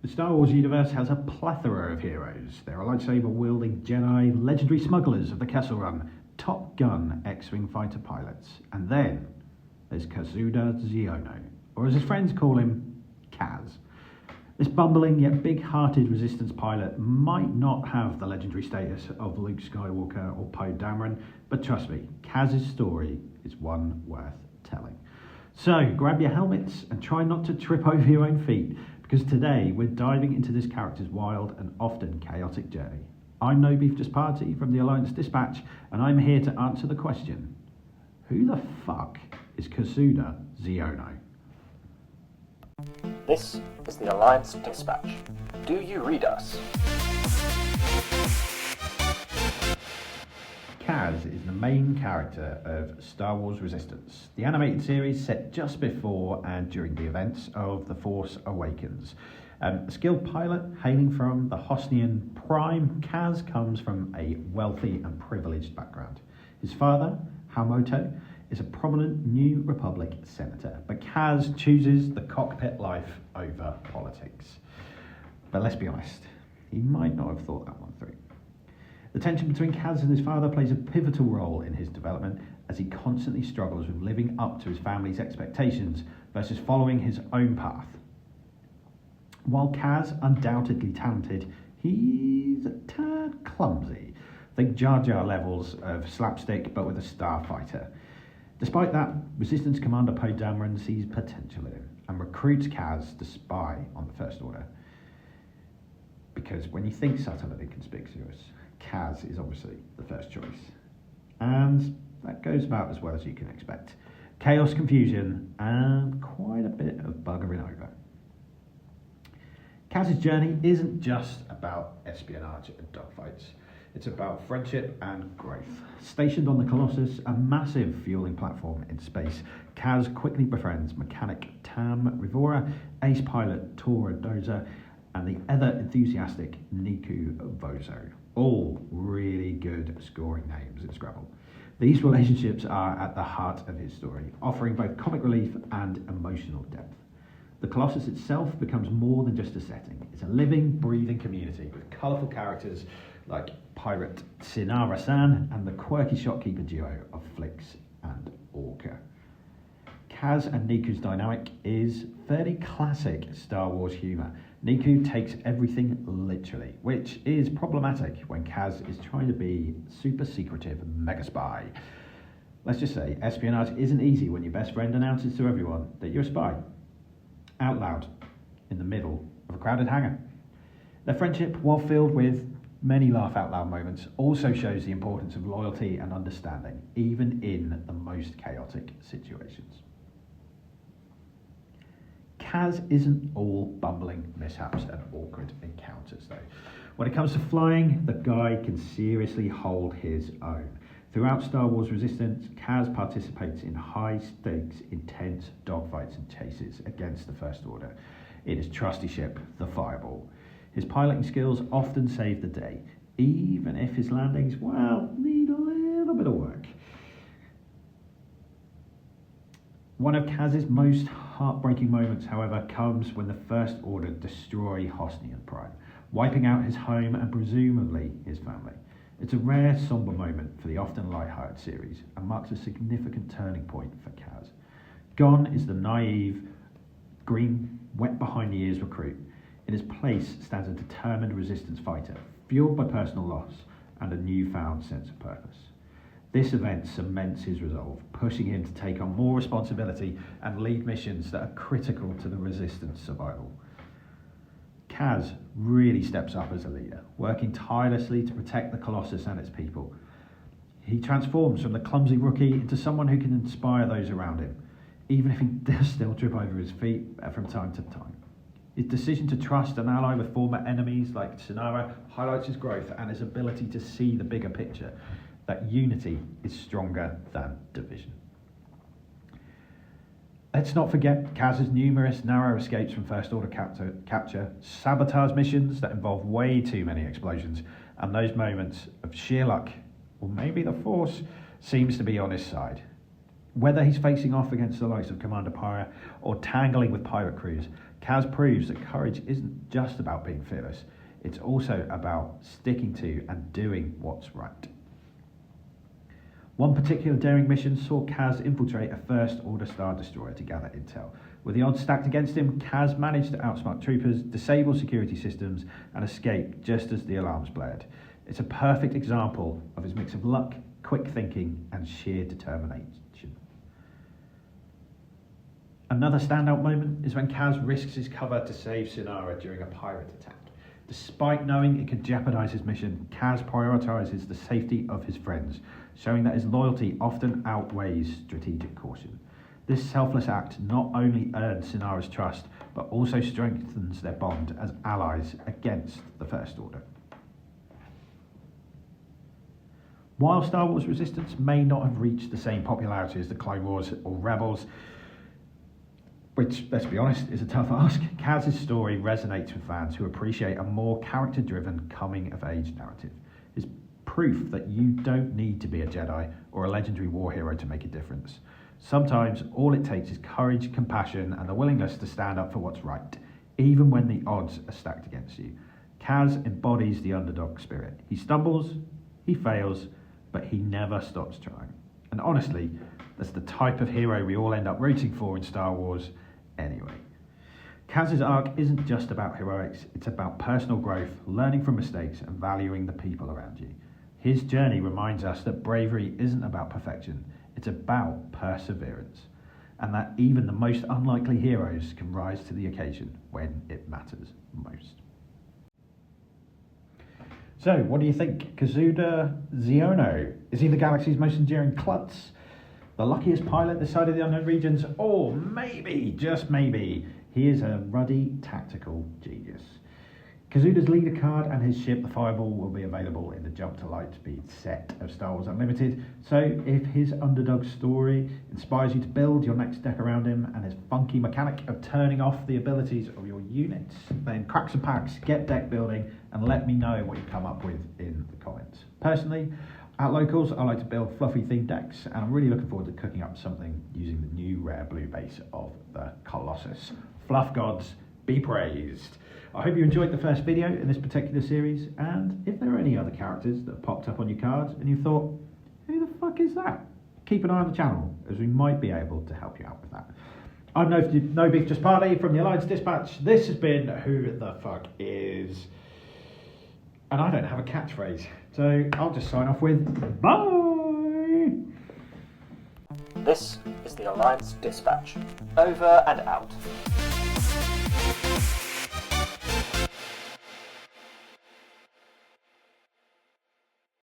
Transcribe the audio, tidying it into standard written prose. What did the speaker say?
The Star Wars universe has a plethora of heroes. There are lightsaber-wielding Jedi, legendary smugglers of the Kessel Run, Top Gun X-Wing fighter pilots, and then there's Kazuda Xiono, or as his friends call him, Kaz. This bumbling yet big-hearted Resistance pilot might not have the legendary status of Luke Skywalker or Poe Dameron, but trust me, Kaz's story is one worth telling. So grab your helmets and try not to trip over your own feet, because today we're diving into this character's wild and often chaotic journey. I'm No Beef Just Party from the Alliance Dispatch, and I'm here to answer the question, who the fuck is Kazuda Xiono? This is the Alliance Dispatch. Do you read us? Kaz is the main character of Star Wars Resistance, the animated series set just before and during the events of The Force Awakens. A skilled pilot hailing from the Hosnian Prime, Kaz comes from a wealthy and privileged background. His father, Hamoto, is a prominent New Republic senator, but Kaz chooses the cockpit life over politics. But let's be honest, he might not have thought that one through. The tension between Kaz and his father plays a pivotal role in his development as he constantly struggles with living up to his family's expectations versus following his own path. While Kaz undoubtedly talented, he's a tad clumsy. Think Jar Jar levels of slapstick but with a starfighter. Despite that, Resistance Commander Poe Dameron sees potential in him and recruits Kaz to spy on the First Order. Because when you think subtle and inconspicuous, Kaz is obviously the first choice. And that goes about as well as you can expect. Chaos, confusion, and quite a bit of buggering over. Kaz's journey isn't just about espionage and dogfights. It's about friendship and growth. Stationed on the Colossus, a massive fueling platform in space, Kaz quickly befriends mechanic Tam Rivora, ace pilot Tora Doza, and the ever-enthusiastic Niku Vozo. All really good scoring names in Scrabble. These relationships are at the heart of his story, offering both comic relief and emotional depth. The Colossus itself becomes more than just a setting. It's a living, breathing community with colourful characters like pirate Sinara-san and the quirky shopkeeper duo of Flix and Orca. Kaz and Niku's dynamic is fairly classic Star Wars humour. Niku takes everything literally, which is problematic when Kaz is trying to be super secretive mega spy. Let's just say, espionage isn't easy when your best friend announces to everyone that you're a spy. Out loud, in the middle of a crowded hangar. Their friendship, while filled with many laugh-out-loud moments, also shows the importance of loyalty and understanding, even in the most chaotic situations. Kaz isn't all bumbling mishaps and awkward encounters, though. When it comes to flying, the guy can seriously hold his own. Throughout Star Wars Resistance, Kaz participates in high-stakes, intense dogfights and chases against the First Order in his trusty ship, the Fireball. His piloting skills often save the day, even if his landings, well, need a little bit of work. One of Kaz's most heartbreaking moments, however, comes when the First Order destroy Hosnian Prime, wiping out his home and presumably his family. It's a rare, somber moment for the often light-hearted series and marks a significant turning point for Kaz. Gone is the naive, green, wet-behind-the-ears recruit. In his place stands a determined Resistance fighter, fueled by personal loss and a newfound sense of purpose. This event cements his resolve, pushing him to take on more responsibility and lead missions that are critical to the Resistance survival. Kaz really steps up as a leader, working tirelessly to protect the Colossus and its people. He transforms from the clumsy rookie into someone who can inspire those around him, even if he does still trip over his feet from time to time. His decision to trust and ally with former enemies like Sinara highlights his growth and his ability to see the bigger picture, that unity is stronger than division. Let's not forget Kaz's numerous narrow escapes from First Order capture, sabotage missions that involve way too many explosions, and those moments of sheer luck, or maybe the Force, seems to be on his side. Whether he's facing off against the likes of Commander Pyre or tangling with pirate crews, Kaz proves that courage isn't just about being fearless, it's also about sticking to and doing what's right. One particular daring mission saw Kaz infiltrate a First Order Star Destroyer to gather intel. With the odds stacked against him, Kaz managed to outsmart troopers, disable security systems, and escape just as the alarms blared. It's a perfect example of his mix of luck, quick thinking, and sheer determination. Another standout moment is when Kaz risks his cover to save Synara during a pirate attack. Despite knowing it could jeopardize his mission, Kaz prioritizes the safety of his friends, showing that his loyalty often outweighs strategic caution. This selfless act not only earns Synara's trust, but also strengthens their bond as allies against the First Order. While Star Wars Resistance may not have reached the same popularity as the Clone Wars or Rebels, which, let's be honest, is a tough ask, Kaz's story resonates with fans who appreciate a more character-driven, coming-of-age narrative. It's proof that you don't need to be a Jedi or a legendary war hero to make a difference. Sometimes all it takes is courage, compassion, and the willingness to stand up for what's right, even when the odds are stacked against you. Kaz embodies the underdog spirit. He stumbles, he fails, but he never stops trying. And honestly, that's the type of hero we all end up rooting for in Star Wars anyway. Kaz's arc isn't just about heroics, it's about personal growth, learning from mistakes, and valuing the people around you. His journey reminds us that bravery isn't about perfection, it's about perseverance, and that even the most unlikely heroes can rise to the occasion when it matters most. So, what do you think? Kazuda Xiono, is he the galaxy's most enduring klutz? The luckiest pilot this side of the unknown regions? Or maybe, just maybe, he is a ruddy tactical genius. Kazuda's leader card and his ship, the Fireball, will be available in the Jump to Lightspeed set of Star Wars Unlimited. So if his underdog story inspires you to build your next deck around him and his funky mechanic of turning off the abilities of your units, then crack some packs, get deck building, and let me know what you come up with in the comments. Personally, at Locals, I like to build fluffy themed decks, and I'm really looking forward to cooking up something using the new rare blue base of the Colossus. Fluff gods, be praised. I hope you enjoyed the first video in this particular series, and if there are any other characters that popped up on your cards and you thought, who the fuck is that? Keep an eye on the channel, as we might be able to help you out with that. I'm No Beef Just Party from the Alliance Dispatch. This has been Who the Fuck Is, and I don't have a catchphrase, so I'll just sign off with bye. This is the Alliance Dispatch. Over and out.